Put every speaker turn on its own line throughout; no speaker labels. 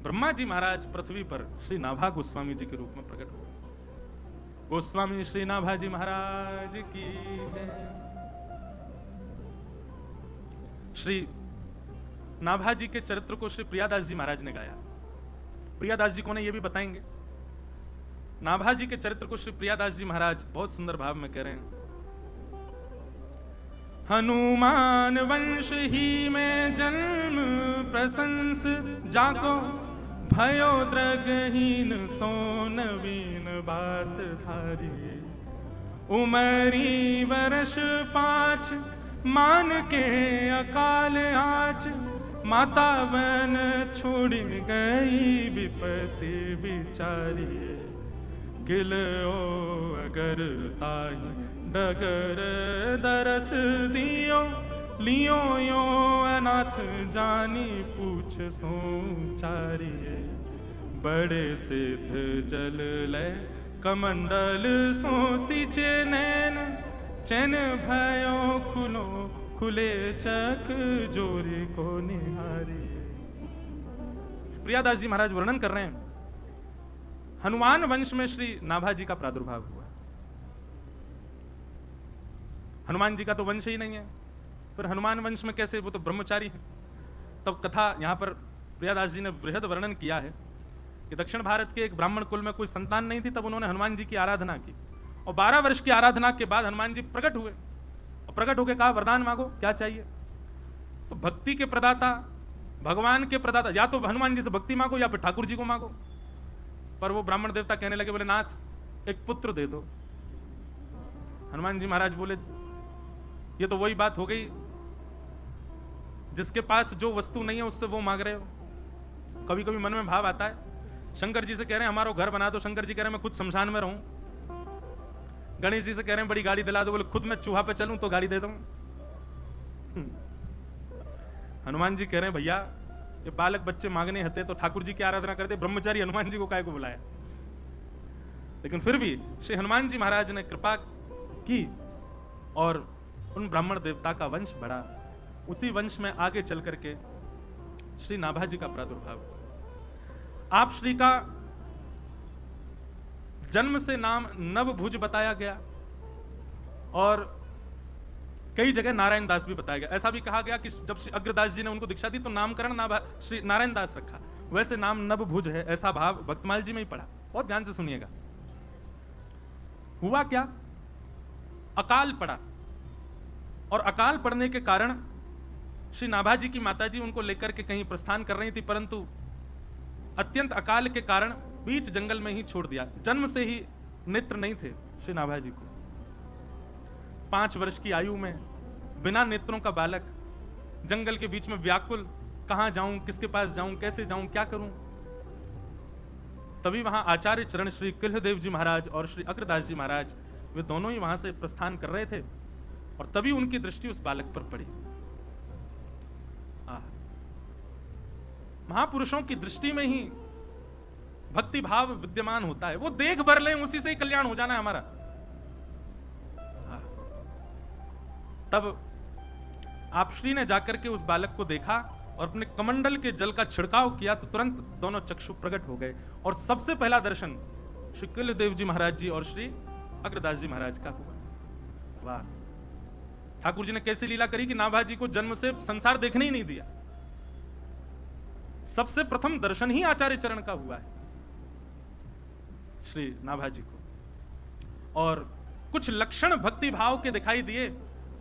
ब्रह्मा जी महाराज पृथ्वी पर श्री नाभा गोस्वामी जी के रूप में प्रकट हुए। गोस्वामी श्री नाभा जी महाराज की जय। श्री नाभा जी के चरित्र को श्री प्रियादास जी महाराज ने गाया। प्रियादास जी कौन है ये भी बताएंगे। नाभा जी के चरित्र को श्री प्रियादास जी महाराज बहुत सुंदर भाव में कह रहे हैं। हनुमान वंश ही में जन्म प्रशंस जाको, भयो द्रगहीन सो नवीन बात धारी। उमरी वर्ष 5 मान के अकाल आच, माता बन छोड़ गई विपत्ति विचारी। गिलो अगर ताई डगर दरस दियो, लियो यो अनाथ जानी पूछ सोचारी। बड़े सिद्ध जल ले कमंडल सो सींचे नैन, चैन भयो खुलो खुले चक जोरी को निहारी। प्रियादास जी महाराज वर्णन कर रहे हैं हनुमान वंश में श्री नाभा जी का प्रादुर्भाव हुआ। हनुमान जी का तो वंश ही नहीं है, फिर हनुमान वंश में कैसे, वो तो ब्रह्मचारी है। तब कथा यहां पर प्रियादास जी ने बृहद वर्णन किया है कि दक्षिण भारत के एक ब्राह्मण कुल में कोई संतान नहीं थी, तब उन्होंने हनुमान जी की आराधना की और 12 वर्ष की आराधना के बाद हनुमान जी प्रकट हुए और प्रकट होकर कहा वरदान मांगो, क्या चाहिए। तो भक्ति के प्रदाता, भगवान के प्रदाता, या तो हनुमान जी से भक्ति मांगो या फिर ठाकुर जी को मांगो। पर वो ब्राह्मण देवता कहने लगे, बोले नाथ एक पुत्र दे दो। हनुमान जी महाराज बोले ये तो वही बात हो गई, जिसके पास जो वस्तु नहीं है उससे वो मांग रहे हो। कभी कभी मन में भाव आता है, शंकर जी से कह रहे हैं हमारा घर बना दो, शंकर जी कह रहे हैं मैं खुद शमशान में रहूं। गणेश जी से कह रहे हैं बड़ी गाड़ी दिला दो, बोले खुद मैं चूहा पे चलूं तो गाड़ी दे दूं। हनुमान जी कह रहे हैं भैया ये बालक बच्चे मांगने हते तो ठाकुर जी की आराधना करते, ब्रह्मचारी हनुमान जी को काहे को बुलाया। लेकिन फिर भी श्री हनुमान जी महाराज ने कृपा की और उन ब्राह्मण देवता का वंश बढ़ा। उसी वंश में आगे चल करके श्री नाभा जी का प्रादुर्भाव हुआ। आप श्री का जन्म से नाम नवभुज बताया गया और कई जगह नारायण दास भी बताया गया। ऐसा भी कहा गया कि जब श्री अग्रदास जी ने उनको दीक्षा दी तो नामकरण श्री नारायण दास रखा, वैसे नाम नवभुज है, ऐसा भाव भक्तमाल जी में ही पड़ा। बहुत ध्यान से सुनिएगा। हुआ क्या, अकाल पड़ा और अकाल पड़ने के कारण श्री नाभा जी की माताजी उनको लेकर के कहीं प्रस्थान कर रही थी, परंतु अत्यंत अकाल के कारण बीच जंगल में ही छोड़ दिया। जन्म से ही नेत्र नहीं थे श्री नाभा जी को। 5 वर्ष की आयु में बिना नेत्रों का बालक जंगल के बीच में व्याकुल, कहां जाऊं, किसके पास जाऊं, कैसे जाऊं, क्या करूं। तभी वहां आचार्य चरण श्री किल्हदेव जी महाराज और श्री अग्रदास जी महाराज वे दोनों ही वहां से प्रस्थान कर रहे थे और तभी उनकी दृष्टि उस बालक पर पड़ी। महापुरुषों की दृष्टि में ही भक्ति भाव विद्यमान होता है। वो देख भर लें, उसी से ही कल्याण हो जाना है हमारा। तब आप श्री ने जाकर के उस बालक को देखा और अपने कमंडल के जल का छिड़काव किया तो तुरंत दोनों चक्षु प्रकट हो गए और सबसे पहला दर्शन श्री किल्लदेव जी महाराज जी और श्री अग्रदास जी महाराज का हुआ। वाह, ठाकुर जी ने कैसी लीला करी कि नाभा जी को जन्म से संसार देखने ही नहीं दिया। सबसे प्रथम दर्शन ही आचार्य चरण का हुआ है श्री नाभा जी को और कुछ लक्षण भक्ति भाव के दिखाई दिए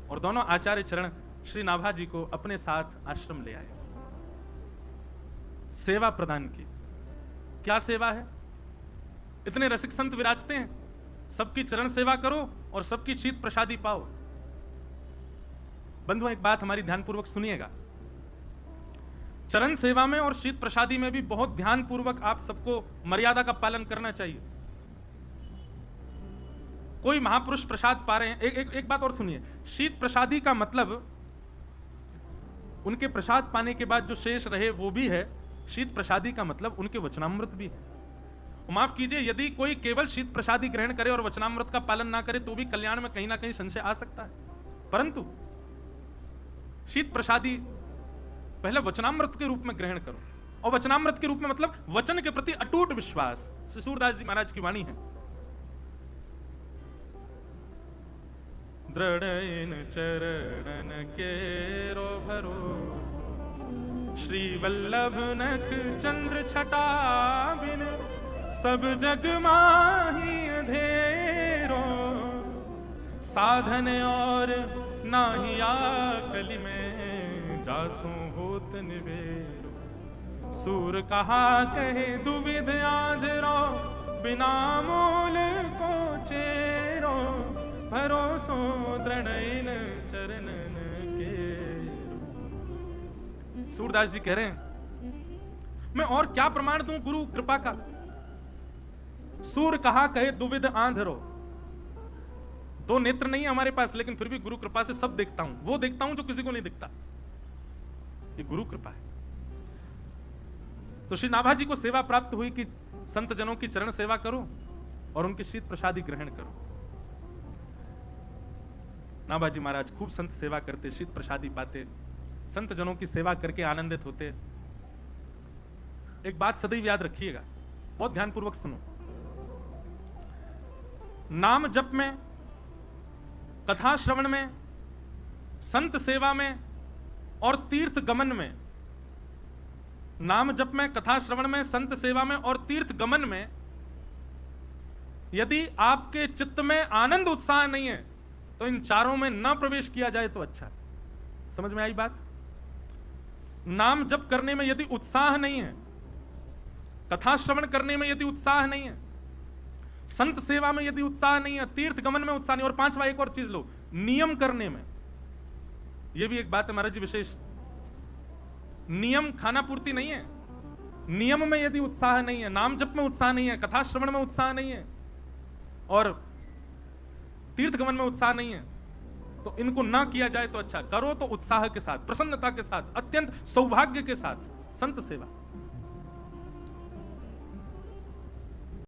और दोनों आचार्य चरण श्री नाभा जी को अपने साथ आश्रम ले आए। सेवा प्रदान की। क्या सेवा है, इतने रसिक संत विराजते हैं, सबकी चरण सेवा करो और सबकी शीत प्रसादी पाओ। बंधु एक बात हमारी ध्यानपूर्वक सुनिएगा, चरण सेवा में और शीत प्रसादी में भी बहुत ध्यानपूर्वक आप सबको मर्यादा का पालन करना चाहिए। कोई महापुरुष प्रसाद पा रहे हैं, एक बात और सुनिए, शीत प्रसादी का मतलब उनके प्रसाद पाने के बाद जो शेष रहे वो भी है, शीत प्रसादी का मतलब उनके वचनामृत भी है। माफ कीजिए, यदि कोई केवल शीत प्रसादी ग्रहण करे और वचनामृत का पालन ना करे तो भी कल्याण में कहीं ना कहीं संशय आ सकता है, परंतु शीत प्रसादी पहले वचनामृत के रूप में ग्रहण करो। और वचनामृत के रूप में मतलब वचन के प्रति अटूट विश्वास। श्री सूरदास जी महाराज की वाणी है, दृढ़ इन चरणन केरो भरोसा, श्री वल्लभ नख चंद्र छटा बिन सब जग माही अंधेरो, साधन और नाही आकलि में जासु होत निवेरो, सूर कहा कहे दुविध आधरो, बिना मोल को चेरो, भरोसो दृढ़ चरणन के। सूरदास जी कह रहे हैं मैं और क्या प्रमाण दूं गुरु कृपा का। सूर कहा कहे दुविध आंधरो, दो नेत्र नहीं है हमारे पास, लेकिन फिर भी गुरु कृपा से सब देखता हूं, वो देखता हूं जो किसी को नहीं दिखता, ये गुरु कृपा है। तो श्री नाभाजी को सेवा प्राप्त हुई कि संत जनों की चरण सेवा करो और उनकी शीत प्रसादी ग्रहण करो। नाभाजी महाराज खूब संत सेवा करते, शीत प्रसादी पाते, संत जनों की सेवा करके आनंदित होते। एक बात सदैव याद रखिएगा, बहुत ध्यानपूर्वक सुनो। नाम जप में, कथा श्रवण में, संत सेवा में और तीर्थ गमन में, नाम जप में, कथा श्रवण में, संत सेवा में और तीर्थ गमन में यदि आपके चित्त में आनंद उत्साह नहीं है तो इन चारों में ना प्रवेश किया जाए तो अच्छा। समझ में आई बात? नाम जप करने में यदि उत्साह नहीं है, कथा श्रवण करने में यदि उत्साह नहीं है, संत सेवा में यदि उत्साह नहीं है, तीर्थ गमन में उत्साह नहीं, और पांचवा एक और चीज लो, नियम करने में। यह भी एक बात है महाराज जी विशेष, नियम खाना पूर्ति नहीं है। नियम में यदि उत्साह नहीं है, नाम जप में उत्साह नहीं है, कथा श्रवण में उत्साह नहीं है और तीर्थ गमन में उत्साह नहीं है, तो इनको ना किया जाए तो अच्छा। करो तो उत्साह के साथ, प्रसन्नता के साथ, अत्यंत सौभाग्य के साथ संत सेवा।